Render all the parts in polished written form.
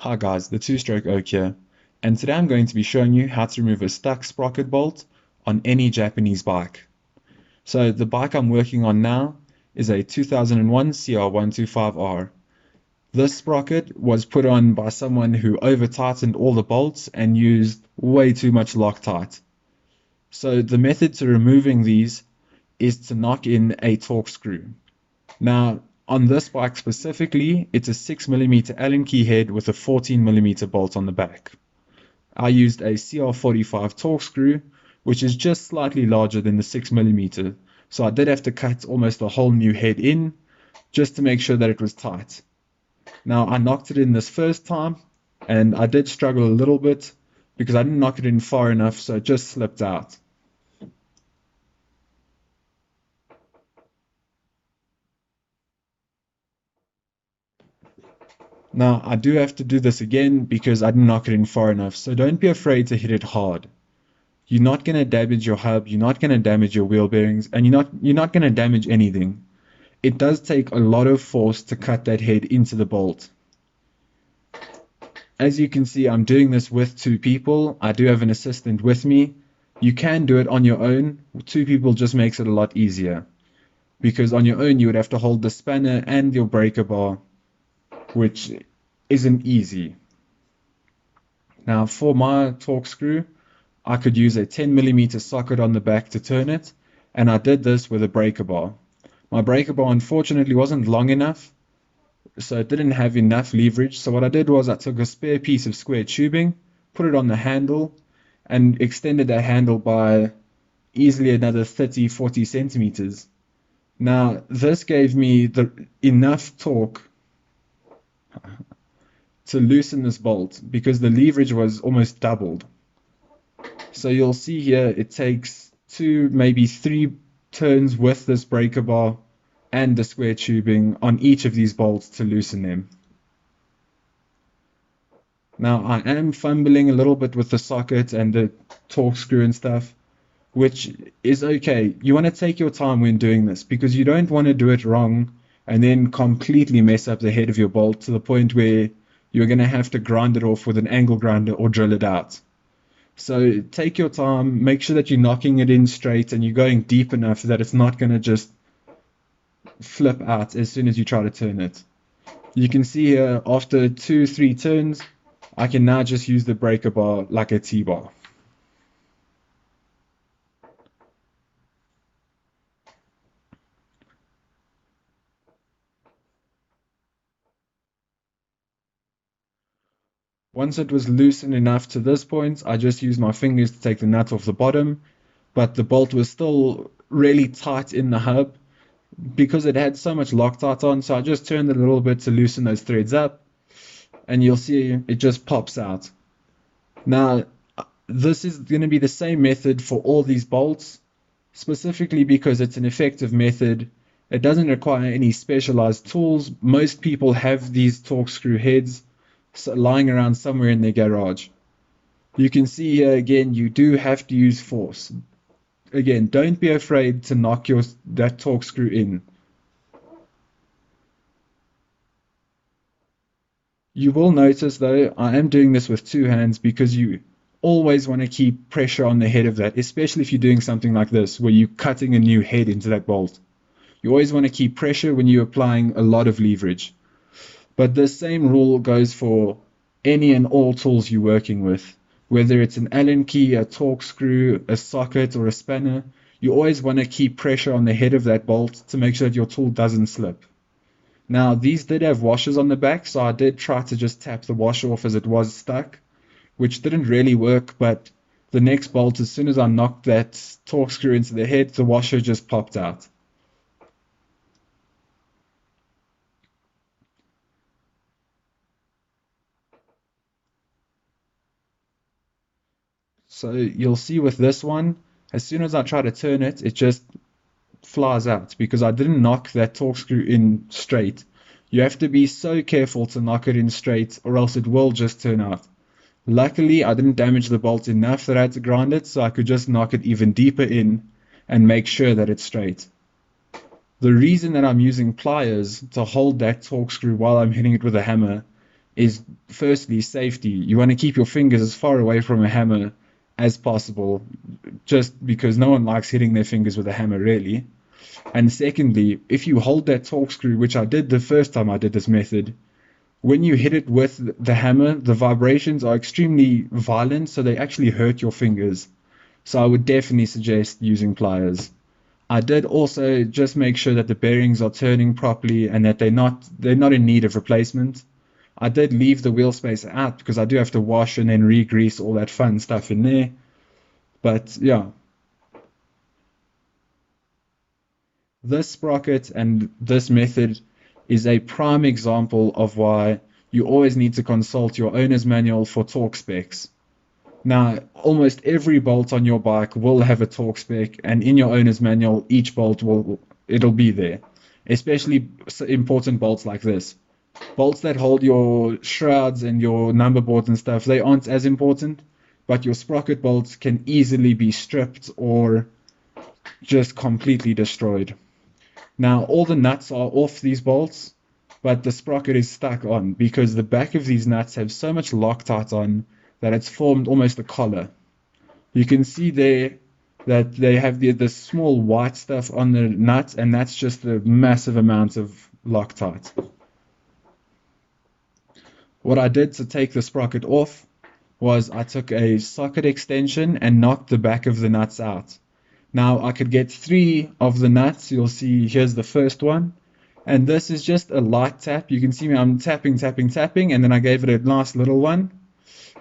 Hi guys, the two-stroke oak here, and today I'm going to be showing you how to remove a stuck sprocket bolt on any Japanese bike. So the bike I'm working on now is a 2001 CR125R. This sprocket was put on by someone who over-tightened all the bolts and used way too much Loctite. So the method to removing these is to knock in a torque screw. Now, on this bike specifically, it's a 6mm Allen key head with a 14mm bolt on the back. I used a CR45 torque screw, which is just slightly larger than the 6mm, so I did have to cut almost a whole new head in, just to make sure that it was tight. Now, I knocked it in this first time, and I did struggle a little bit, because I didn't knock it in far enough, so it just slipped out. Now, I do have to do this again because I didn't knock it in far enough, so don't be afraid to hit it hard. You're not going to damage your hub, you're not going to damage your wheel bearings, and you're not going to damage anything. It does take a lot of force to cut that head into the bolt. As you can see, I'm doing this with two people. I do have an assistant with me. You can do it on your own. Two people just makes it a lot easier, because on your own you would have to hold the spanner and your breaker bar, which isn't easy. Now for my torque screw, I could use a 10mm socket on the back to turn it, and I did this with a breaker bar. My breaker bar unfortunately wasn't long enough, so it didn't have enough leverage. So what I did was I took a spare piece of square tubing, put it on the handle, and extended that handle by easily another 30-40 centimeters. Now this gave me enough torque to loosen this bolt because the leverage was almost doubled. So you'll see here it takes two, maybe three turns with this breaker bar and the square tubing on each of these bolts to loosen them. Now I am fumbling a little bit with the socket and the torque screw and stuff, which is okay. You want to take your time when doing this because you don't want to do it wrong and then completely mess up the head of your bolt to the point where you're going to have to grind it off with an angle grinder or drill it out. So take your time, make sure that you're knocking it in straight and you're going deep enough that it's not going to just flip out as soon as you try to turn it. You can see here after 2-3 turns, I can now just use the breaker bar like a T-bar. Once it was loosened enough to this point, I just used my fingers to take the nut off the bottom, but the bolt was still really tight in the hub because it had so much Loctite on, so I just turned it a little bit to loosen those threads up, and you'll see it just pops out. Now, this is going to be the same method for all these bolts, specifically because it's an effective method. It doesn't require any specialized tools. Most people have these torque screw heads lying around somewhere in their garage. You can see here again, you do have to use force. Again, don't be afraid to knock that torque screw in. You will notice though, I am doing this with two hands because you always want to keep pressure on the head of that, especially if you're doing something like this where you're cutting a new head into that bolt. You always want to keep pressure when you're applying a lot of leverage. But the same rule goes for any and all tools you're working with. Whether it's an Allen key, a torque screw, a socket, or a spanner, you always want to keep pressure on the head of that bolt to make sure that your tool doesn't slip. Now, these did have washers on the back, so I did try to just tap the washer off as it was stuck, which didn't really work, but the next bolt, as soon as I knocked that torque screw into the head, the washer just popped out. So you'll see with this one, as soon as I try to turn it, it just flies out because I didn't knock that torque screw in straight. You have to be so careful to knock it in straight or else it will just turn out. Luckily, I didn't damage the bolt enough that I had to grind it, so I could just knock it even deeper in and make sure that it's straight. The reason that I'm using pliers to hold that torque screw while I'm hitting it with a hammer is firstly safety. You want to keep your fingers as far away from a hammer as possible, just because no one likes hitting their fingers with a hammer, really. And secondly, if you hold that torque screw, which I did the first time I did this method, when you hit it with the hammer, the vibrations are extremely violent, so they actually hurt your fingers. So I would definitely suggest using pliers. I did also just make sure that the bearings are turning properly and that they're not in need of replacement. I did leave the wheel spacer out because I do have to wash and then re-grease all that fun stuff in there. But yeah, this sprocket and this method is a prime example of why you always need to consult your owner's manual for torque specs. Now, almost every bolt on your bike will have a torque spec, and in your owner's manual, each bolt it'll be there. Especially important bolts like this. Bolts that hold your shrouds and your number boards and stuff, they aren't as important, but your sprocket bolts can easily be stripped or just completely destroyed. Now, all the nuts are off these bolts, but the sprocket is stuck on because the back of these nuts have so much Loctite on that it's formed almost a collar. You can see there that they have the small white stuff on the nuts, and that's just a massive amount of Loctite. What I did to take the sprocket off was I took a socket extension and knocked the back of the nuts out. Now I could get 3 of the nuts. You'll see here's the first one. And this is just a light tap. You can see me, I'm tapping, tapping, tapping, and then I gave it a nice little one.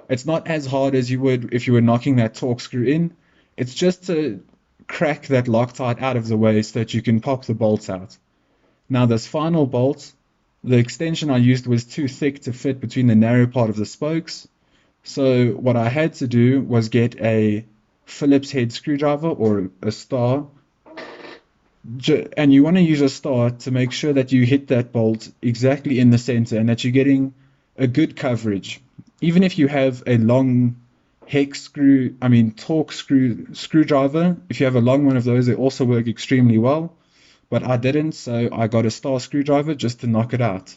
It's not as hard as you would if you were knocking that torque screw in. It's just to crack that Loctite out of the way so that you can pop the bolts out. Now this final bolt, the extension I used was too thick to fit between the narrow part of the spokes. So what I had to do was get a Phillips head screwdriver or a star. And you want to use a star to make sure that you hit that bolt exactly in the center and that you're getting a good coverage. Even if you have a long torque screwdriver, if you have a long one of those, they also work extremely well. But I didn't, so I got a star screwdriver just to knock it out.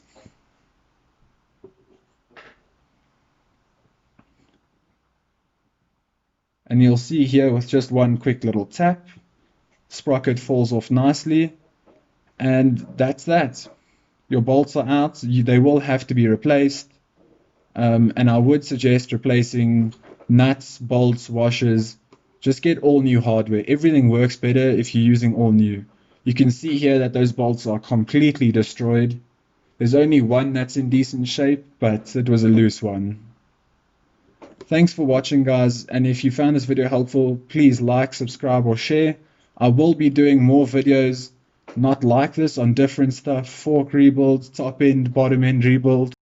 And you'll see here with just one quick little tap, sprocket falls off nicely, and that's that. Your bolts are out. They will have to be replaced. And I would suggest replacing nuts, bolts, washers. Just get all new hardware. Everything works better if you're using all new. You can see here that those bolts are completely destroyed. There's only one that's in decent shape, but it was a loose one. Thanks for watching, guys, and if you found this video helpful, please like, subscribe, or share. I will be doing more videos not like this on different stuff, fork rebuild, top end, bottom end rebuild.